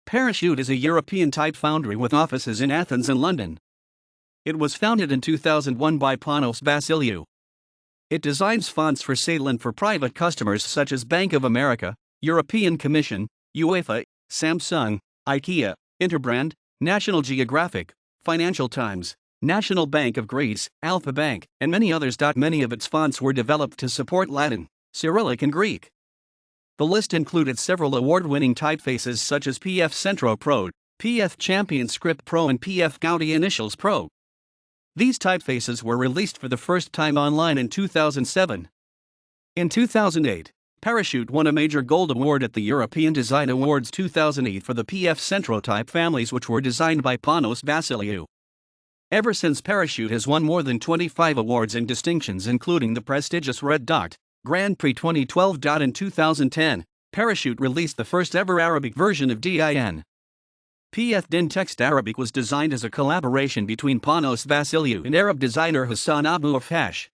Parachute is a European-type foundry with offices in Athens and London. It was founded in 2001 by Panos Vassiliou. It designs fonts for sale and for private customers such as Bank of America, European Commission, UEFA, Samsung, IKEA, Interbrand, National Geographic, Financial Times, National Bank of Greece, Alpha Bank, and many others. Many of its fonts were developed to support Latin, Cyrillic and Greek. The list included several award-winning typefaces such as PF Centro Pro, PF Champion Script Pro and PF Goudy Initials Pro. These typefaces were released for the first time online in 2007. In 2008, Parachute won a major gold award at the European Design Awards 2008 for the PF Centro type families, which were designed by Panos Vassiliou. Ever since, Parachute has won more than 25 awards and distinctions, including the prestigious Red Dot Grand Prix 2012. In 2010, Parachute released the first ever Arabic version of DIN. PF Din Text Arabic was designed as a collaboration between Panos Vassiliou and Arab designer Hasan Abu Afash.